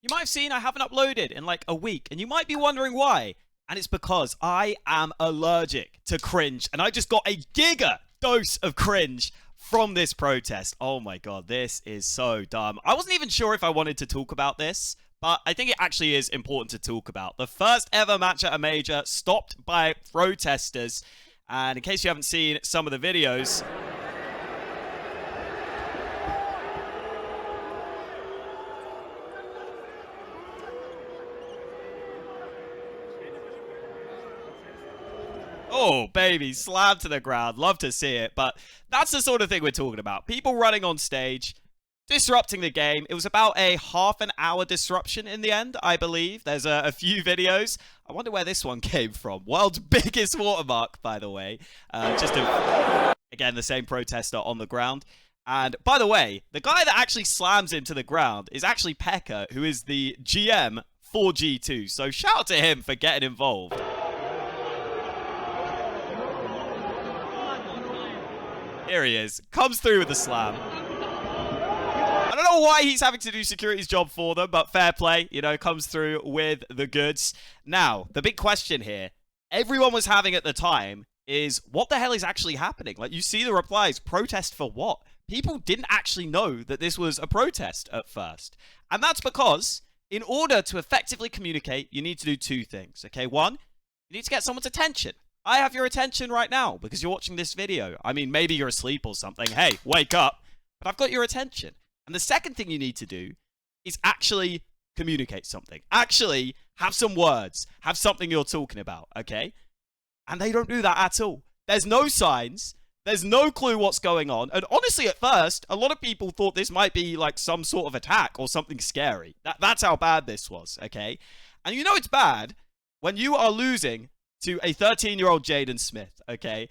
You might have seen I haven't uploaded in like a week, and you might be wondering why. And it's because I am allergic to cringe, and I just got a giga dose of cringe from this protest. Oh my god, this is so dumb. I wasn't even sure if I wanted to talk about this, but I think it actually is important to talk about. The first ever match at a major stopped by protesters, and in case you haven't seen some of the videos, oh, baby, slammed to the ground. Love to see it. But that's the sort of thing we're talking about. People running on stage, disrupting the game. It was about a half an hour disruption in the end, I believe. There's a few videos. I wonder where this one came from. World's biggest watermark, by the way. Again, the same protester on the ground. And by the way, the guy that actually slams into the ground is actually Pekka, who is the GM for G2. So shout out to him for getting involved. Here he is. Comes through with the slam. I don't know why he's having to do security's job for them, but fair play. You know, comes through with the goods. Now, the big question here, everyone was having at the time, is what the hell is actually happening? Like, you see the replies, protest for what? People didn't actually know that this was a protest at first. And that's because, in order to effectively communicate, you need to do two things, okay? One, you need to get someone's attention. I have your attention right now because you're watching this video. I mean, maybe you're asleep or something. Hey, wake up. But I've got your attention. And the second thing you need to do is actually communicate something. Actually have some words. Have something you're talking about, okay? And they don't do that at all. There's no signs. There's no clue what's going on. And honestly, at first, a lot of people thought this might be like some sort of attack or something scary. That's how bad this was, okay? And you know it's bad when you are losing to a 13-year-old Jaden Smith, okay?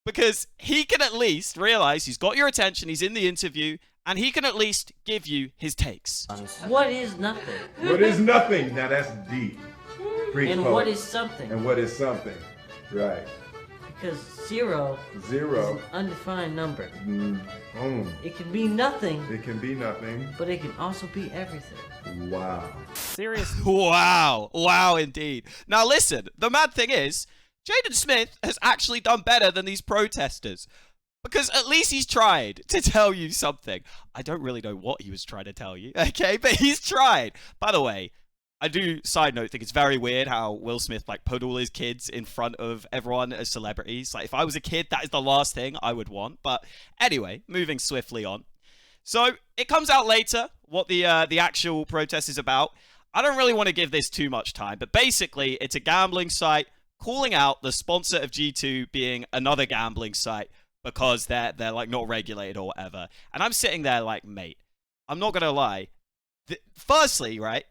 Because he can at least realize he's got your attention, he's in the interview, and he can at least give you his takes. What is nothing? What is nothing? Now that's deep. Preach, And poet. what is something? And what is something? Right. Because zero is an undefined number. It can be nothing, It can be nothing. but it can also be everything. Wow. Seriously? Wow. Wow, indeed. Now listen, the mad thing is, Jaden Smith has actually done better than these protesters. Because at least he's tried to tell you something. I don't really know what he was trying to tell you, okay? But he's tried. By the way, I do, side note, think it's very weird how Will Smith, like, put all his kids in front of everyone as celebrities. Like, if I was a kid, that is the last thing I would want. But anyway, moving swiftly on. So, it comes out later what the actual protest is about. I don't really want to give this too much time, but basically, it's a gambling site calling out the sponsor of G2 being another gambling site because they're like, not regulated or whatever. And I'm sitting there like, mate, I'm not going to lie. Firstly, right?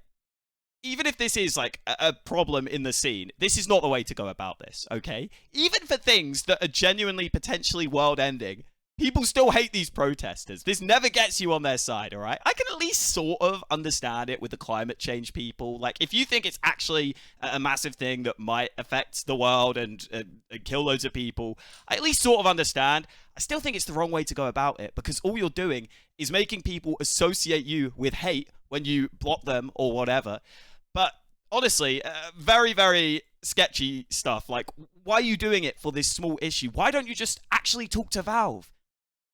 Even if this is, like, a problem in the scene, this is not the way to go about this, okay? Even for things that are genuinely potentially world-ending, people still hate these protesters. This never gets you on their side, all right? I can at least sort of understand it with the climate change people. Like, if you think it's actually a massive thing that might affect the world and kill loads of people, I at least sort of understand. I still think it's the wrong way to go about it because all you're doing is making people associate you with hate when you block them or whatever. But honestly, very, very sketchy stuff. Like, why are you doing it for this small issue? Why don't you just actually talk to Valve?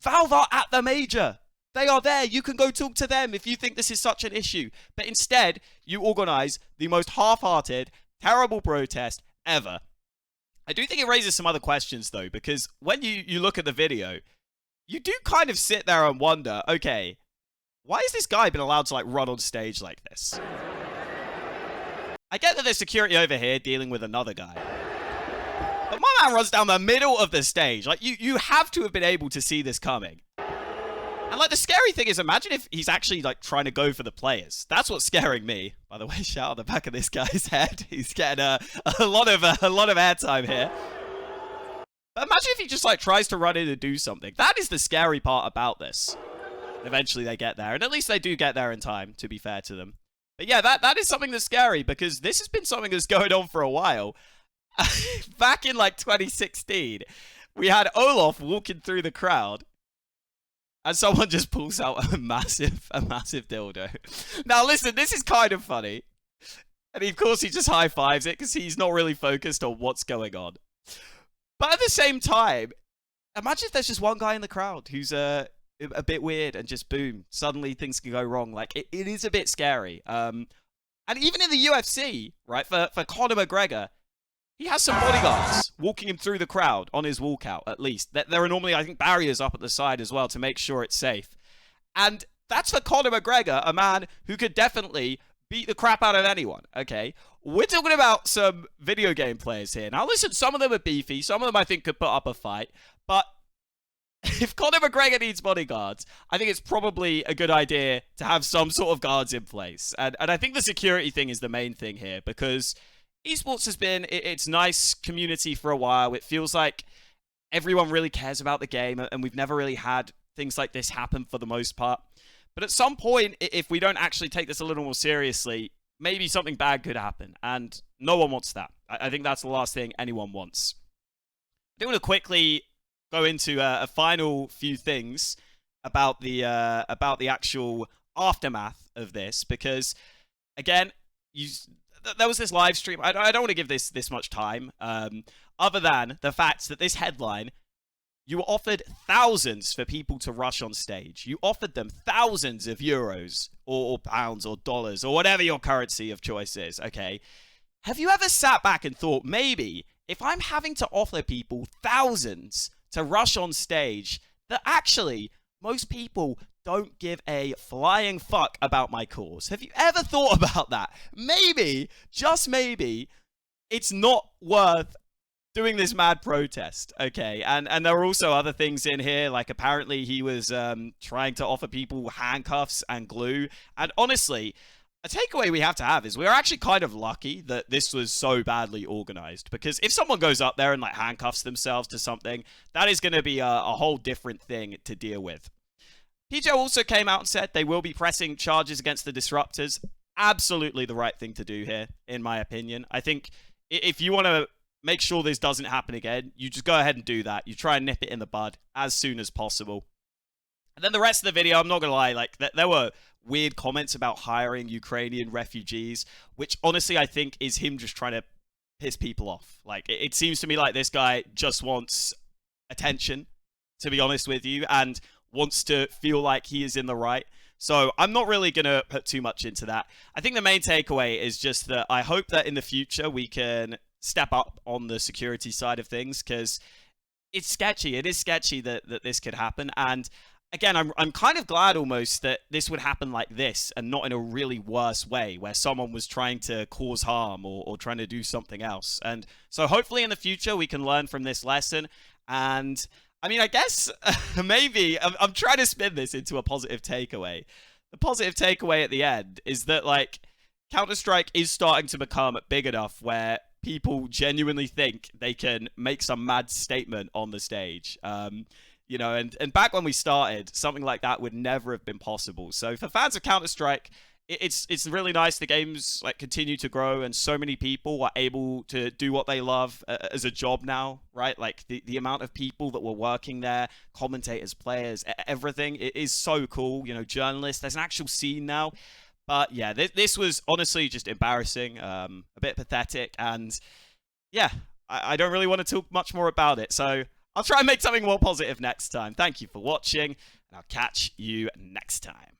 Valve are at the major. They are there. You can go talk to them if you think this is such an issue. But instead, you organize the most half-hearted, terrible protest ever. I do think it raises some other questions, though, because when you look at the video, you do kind of sit there and wonder, okay, why has this guy been allowed to, like, run on stage like this? I get that there's security over here dealing with another guy. But my man runs down the middle of the stage. Like, you have to have been able to see this coming. And, like, the scary thing is, imagine if he's actually, like, trying to go for the players. That's what's scaring me. By the way, shout out the back of this guy's head. He's getting a lot of airtime here. But imagine if he just, like, tries to run in and do something. That is the scary part about this. Eventually they get there. And at least they do get there in time, to be fair to them. But yeah, that is something that's scary because this has been something that's going on for a while. Back in like 2016, we had Olaf walking through the crowd and someone just pulls out a massive dildo. Now listen, this is kind of funny. And of course he just high-fives it because he's not really focused on what's going on. But at the same time, imagine if there's just one guy in the crowd who's a bit weird and just boom, suddenly things can go wrong. Like, it is a bit scary. And even in the UFC, right, for Conor McGregor, he has some bodyguards walking him through the crowd on his walkout, at least. There are normally, I think, barriers up at the side as well to make sure it's safe. And that's for Conor McGregor, a man who could definitely beat the crap out of anyone, okay? We're talking about some video game players here. Now, listen, some of them are beefy. Some of them, I think, could put up a fight. But if Conor McGregor needs bodyguards, I think it's probably a good idea to have some sort of guards in place. And I think the security thing is the main thing here, because esports has been its nice community for a while. It feels like everyone really cares about the game, and we've never really had things like this happen for the most part. But at some point, if we don't actually take this a little more seriously, maybe something bad could happen. And no one wants that. I think that's the last thing anyone wants. I do want to quickly go into a final few things about the actual aftermath of this. Because, again, there was this live stream. I don't want to give this much time. Other than the fact that this headline, you were offered thousands for people to rush on stage. You offered them thousands of euros or pounds or dollars or whatever your currency of choice is, okay? Have you ever sat back and thought, maybe if I'm having to offer people thousands to rush on stage, that actually most people don't give a flying fuck about my cause? Have you ever thought about that? Maybe, just maybe, it's not worth doing this mad protest, okay? And there were also other things in here, like apparently he was trying to offer people handcuffs and glue. And honestly, a takeaway we have to have is we're actually kind of lucky that this was so badly organized, because if someone goes up there and like handcuffs themselves to something, that is going to be a whole different thing to deal with. PJ also came out and said they will be pressing charges against the disruptors. Absolutely the right thing to do here, in my opinion. I think if you want to make sure this doesn't happen again, you just go ahead and do that. You try and nip it in the bud as soon as possible. And then the rest of the video, I'm not going to lie, like there were weird comments about hiring Ukrainian refugees, which honestly I think is him just trying to piss people off. Like, it seems to me like this guy just wants attention, to be honest with you, and wants to feel like he is in the right. So I'm not really going to put too much into that. I think the main takeaway is just that I hope that in the future we can step up on the security side of things, because it's sketchy. It is sketchy that this could happen. And again, I'm kind of glad almost that this would happen like this and not in a really worse way where someone was trying to cause harm or trying to do something else. And so hopefully in the future we can learn from this lesson. And I mean, I guess maybe I'm trying to spin this into a positive takeaway. The positive takeaway at the end is that, like, Counter-Strike is starting to become big enough where people genuinely think they can make some mad statement on the stage. You know, and back when we started, something like that would never have been possible. So for fans of Counter-Strike, it's really nice the games like continue to grow and so many people are able to do what they love as a job now, right? Like the amount of people that were working there, commentators, players, everything, it is so cool. You know, journalists, there's an actual scene now. But yeah, this was honestly just embarrassing, a bit pathetic, and yeah, I don't really want to talk much more about it. So I'll try and make something more positive next time. Thank you for watching, and I'll catch you next time.